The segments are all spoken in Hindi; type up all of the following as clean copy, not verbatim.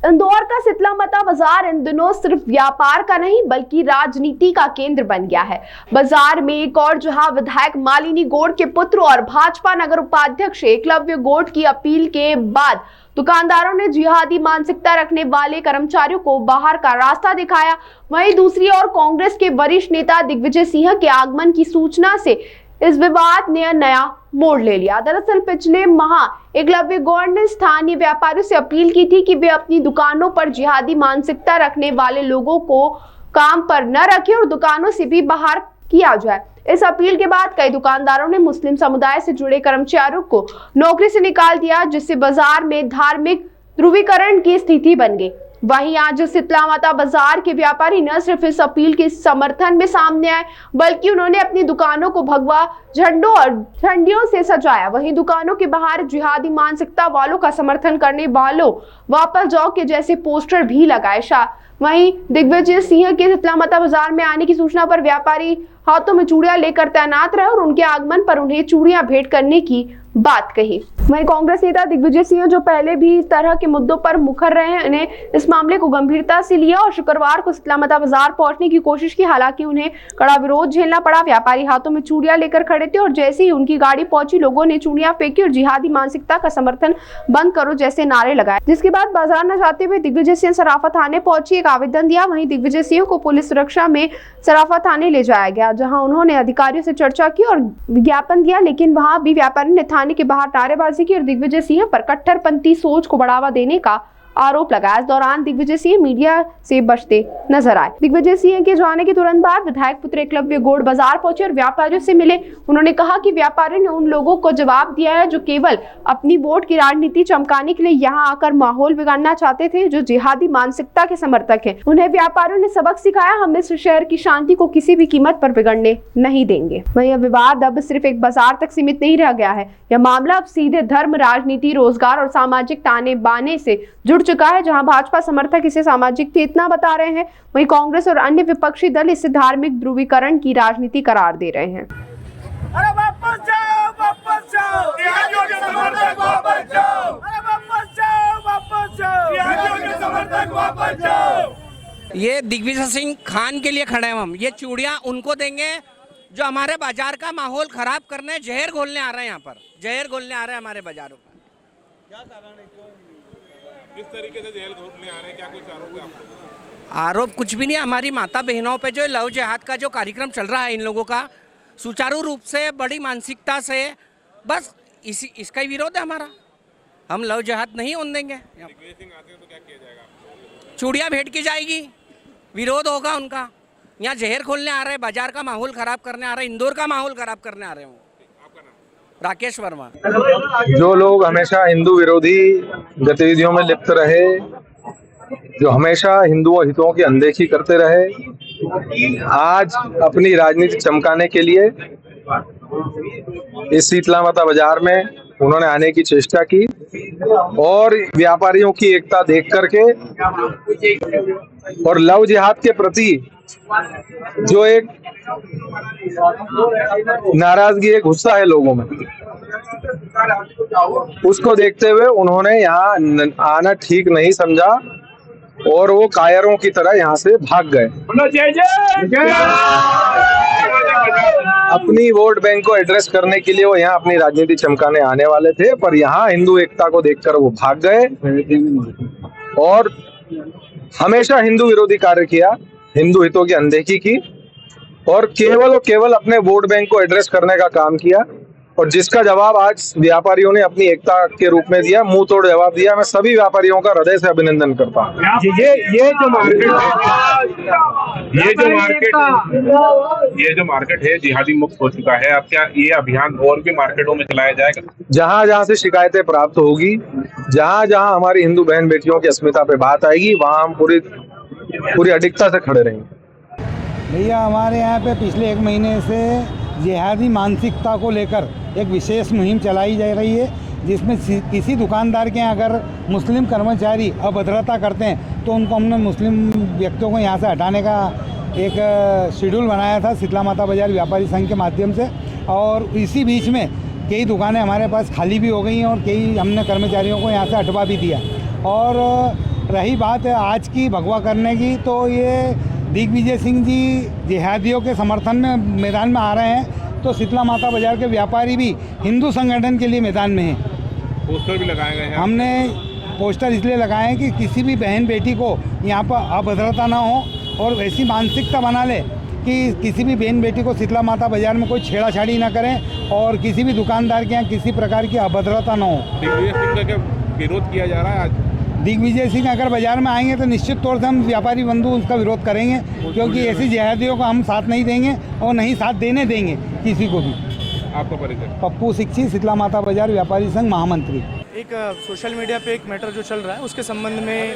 इंदौर का शीतला माता बाजार इन दिनों सिर्फ व्यापार का नहीं बल्कि राजनीति का केंद्र बन गया है। बाजार में एक और जहां विधायक मालिनी गौड़ के पुत्र और भाजपा नगर उपाध्यक्ष एकलव्य गौड़ की अपील के बाद दुकानदारों ने जिहादी मानसिकता रखने वाले कर्मचारियों को बाहर का रास्ता दिखाया। वहीं दूसरी ओर कांग्रेस के वरिष्ठ नेता दिग्विजय सिंह के आगमन की सूचना से इस विवाद ने नया मोड़ ले लिया। दरअसल पिछले माह एकलव्य गौड़ ने स्थानीय व्यापारियों से अपील की थी कि वे अपनी दुकानों पर जिहादी मानसिकता रखने वाले लोगों को काम पर न रखें और दुकानों से भी बाहर किया जाए। इस अपील के बाद कई दुकानदारों ने मुस्लिम समुदाय से जुड़े कर्मचारियों को नौकरी से निकाल दिया, जिससे बाजार में धार्मिक ध्रुवीकरण की स्थिति बन गई। वहीं आज शीतला माता बाजार के व्यापारी न सिर्फ इस अपील के समर्थन में सामने आए बल्कि उन्होंने अपनी दुकानों को भगवा झंडों और झंडियों से सजाया। वहीं दुकानों के बाहर जिहादी मानसिकता वालों का समर्थन करने वालों वापस जाओ के जैसे पोस्टर भी लगाए। वहीं दिग्विजय सिंह के शीतला माता बाजार में आने की सूचना पर व्यापारी हाथों में चूड़ियां लेकर तैनात रहे और उनके आगमन पर उन्हें चूड़ियां भेंट करने की बात कही। वहीं कांग्रेस नेता दिग्विजय सिंह जो पहले भी इस तरह के मुद्दों पर मुखर रहे हैं, उन्हें इस मामले को गंभीरता से लिया और शुक्रवार को शीतला माता बाजार पहुंचने की कोशिश की। हालांकि उन्हें कड़ा विरोध झेलना पड़ा। व्यापारी हाथों में चूड़ियां लेकर खड़े थे और जैसे ही उनकी गाड़ी पहुंची लोगों ने चूड़ियां फेंकी और जिहादी मानसिकता का समर्थन बंद करो जैसे नारे लगाए, जिसके बाद बाजार न जाते हुए दिग्विजय सिंह सराफा थाने पहुंची, एक आवेदन दिया। वहीं दिग्विजय सिंह को पुलिस सुरक्षा में सराफा थाने ले जाया गया, जहां उन्होंने अधिकारियों से चर्चा की और विज्ञापन दिया, लेकिन वहां भी व्यापारी ने थाने के बाहर नारेबाजी की और दिग्विजय सिंह पर कट्टरपंथी सोच को बढ़ावा देने का आरोप लगाया। इस दौरान दिग्विजय सिंह मीडिया से बचते नजर आए। दिग्विजय सिंह के जाने के तुरंत बाद विधायक पुत्र एकलव्य गौड़ बाजार पहुंचे और व्यापारियों से मिले। उन्होंने कहा कि व्यापारियों ने उन लोगों को जवाब दिया है जो केवल अपनी वोट की राजनीति चमकाने के लिए यहां आकर माहौल बिगाड़ना चाहते थे, जो जिहादी मानसिकता के समर्थक हैं। उन्हें व्यापारियों ने सबक सिखाया, हम इस शहर की शांति को किसी भी कीमत पर बिगड़ने नहीं देंगे। वहीं यह विवाद अब सिर्फ एक बाजार तक सीमित नहीं रह गया है। यह मामला अब सीधे धर्म, राजनीति, रोजगार और सामाजिक ताने बाने से जुड़ चुका है। जहां भाजपा समर्थक इसे सामाजिक चेतना बता रहे हैं, वहीं कांग्रेस और अन्य विपक्षी दल इसे धार्मिक ध्रुवीकरण की राजनीति करार दे रहे हैं। अरे वापस जाओ, वापस जाओ, जिहादियों के समर्थक वापस जाओ। अरे वापस जाओ, वापस जाओ, जिहादियों के समर्थक वापस जाओ। ये दिग्विजय सिंह खान के लिए खड़े हैं हम। ये चूड़ियां उनको देंगे जो हमारे बाजार का माहौल खराब करने, जहर घोलने आ रहे हैं। यहाँ पर जहर घोलने आ रहे हैं हमारे बाजारों का। क्या कारण है, किस तरीके से जहर घोलने आ रहे हैं, क्या कुछ आरोप है आपको? आरोप कुछ भी नहीं। हमारी माता बहनों पे जो लव जिहाद का जो कार्यक्रम चल रहा है, इन लोगों का सुचारू रूप से, बड़ी मानसिकता से, बस इसका ही विरोध है हमारा। हम लव जिहाद नहीं होने देंगे। दिग्विजय सिंह आते हैं तो क्या किया जाएगा? चूड़ियाँ भेंट की जाएगी, विरोध होगा उनका। यहाँ जहर खोलने आ रहे हैं, बाजार का माहौल खराब करने आ रहे हैं, इंदौर का माहौल खराब करने आ रहे हैं। राकेश वर्मा। जो लोग हमेशा हिंदू विरोधी गतिविधियों में लिप्त रहे, जो हमेशा हिंदुओं हितों की अनदेखी करते रहे, आज अपनी राजनीति चमकाने के लिए इस शीतला माता बाजार में उन्होंने आने की चेष्टा की और व्यापारियों की एकता देख करके और लव जिहाद के प्रति जो एक नाराजगी, एक गुस्सा है लोगों में, उसको देखते हुए उन्होंने यहाँ आना ठीक नहीं समझा और वो कायरों की तरह यहाँ से भाग गए। अपनी वोट बैंक को एड्रेस करने के लिए वो यहाँ अपनी राजनीति चमकाने आने वाले थे, पर यहाँ हिंदू एकता को देखकर वो भाग गए और हमेशा हिंदू विरोधी कार्य किया, हिंदू हितों की अनदेखी की और केवल अपने वोट बैंक को एड्रेस करने का काम किया। और जिसका जवाब आज व्यापारियों ने अपनी एकता के रूप में दिया, मुंह तोड़ जवाब दिया। मैं सभी व्यापारियों का हृदय से अभिनंदन करता हूँ। ये जो मार्केट है जिहादी मुक्त हो चुका है। अब क्या ये अभियान और भी मार्केटों में चलाया जाएगा? जहाँ से शिकायतें प्राप्त होगी, जहाँ हमारी हिंदू बहन बेटियों की अस्मिता पे बात आएगी, वहाँ हम पूरी अडिगता से खड़े रहेंगे। भैया हमारे यहाँ पे पिछले 1 महीने से जिहादी मानसिकता को लेकर एक विशेष मुहिम चलाई जा रही है, जिसमें किसी दुकानदार के यहाँ अगर मुस्लिम कर्मचारी अभद्रता करते हैं तो उनको हमने मुस्लिम व्यक्तियों को यहाँ से हटाने का एक शेड्यूल बनाया था शीतला माता बाजार व्यापारी संघ के माध्यम से। और इसी बीच में कई दुकानें हमारे पास खाली भी हो गई हैं और कई हमने कर्मचारियों को यहाँ से हटवा भी दिया। और रही बात आज की भगवा करने की, तो ये दिग्विजय सिंह जी जिहादियों के समर्थन में मैदान में आ रहे हैं, तो शीतला माता बाजार के व्यापारी भी हिंदू संगठन के लिए मैदान में हैं। पोस्टर भी लगाए गए हैं। हमने पोस्टर इसलिए लगाए हैं कि किसी भी बहन बेटी को यहाँ पर अभद्रता ना हो, और ऐसी मानसिकता बना ले कि किसी भी बहन बेटी को शीतला माता बाजार में कोई छेड़ाछाड़ी ना करें, और किसी भी दुकानदार के यहाँ किसी प्रकार की अभद्रता ना हो। दिग्विजय सिंह का विरोध किया जा रहा है आज। दिग्विजय सिंह अगर बाजार में आएंगे तो निश्चित तौर से हम व्यापारी बंधु उसका विरोध करेंगे, क्योंकि ऐसी जिहादियों को हम साथ नहीं देंगे और नहीं साथ देने देंगे किसी को भी। आपका परिचय? पप्पू सिक्ची, शीतला माता बाजार व्यापारी संघ महामंत्री। एक सोशल मीडिया पे एक मैटर जो चल रहा है उसके संबंध में,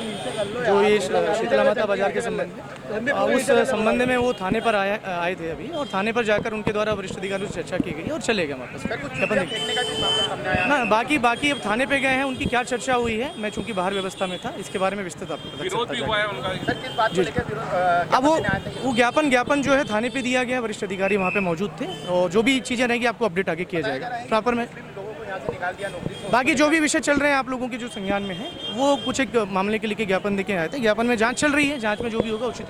जो ये शीतला माता बाजार के संबंध में, उस संबंध में वो थाने पर आए थे अभी, और थाने पर जाकर उनके द्वारा वरिष्ठ अधिकारियों से चर्चा की गई और चले गए वापस। ना बाकी अब थाने पे गए हैं, उनकी क्या चर्चा हुई है, मैं चूंकि बाहर व्यवस्था में था, इसके बारे में विस्तृत आपको विरोध भी हुआ है उनका। अब वो ज्ञापन जो है थाने पे दिया गया, वरिष्ठ अधिकारी वहाँ पे मौजूद थे, और जो भी चीज़ें रहेंगी आपको अपडेट आगे किया जाएगा प्रॉपर में। बाकी जो भी विषय चल रहे हैं आप लोगों के जो संज्ञान में है, वो कुछ एक मामले के लिए ज्ञापन देके आए थे, ज्ञापन में जांच चल रही है, जांच में जो भी होगा उचित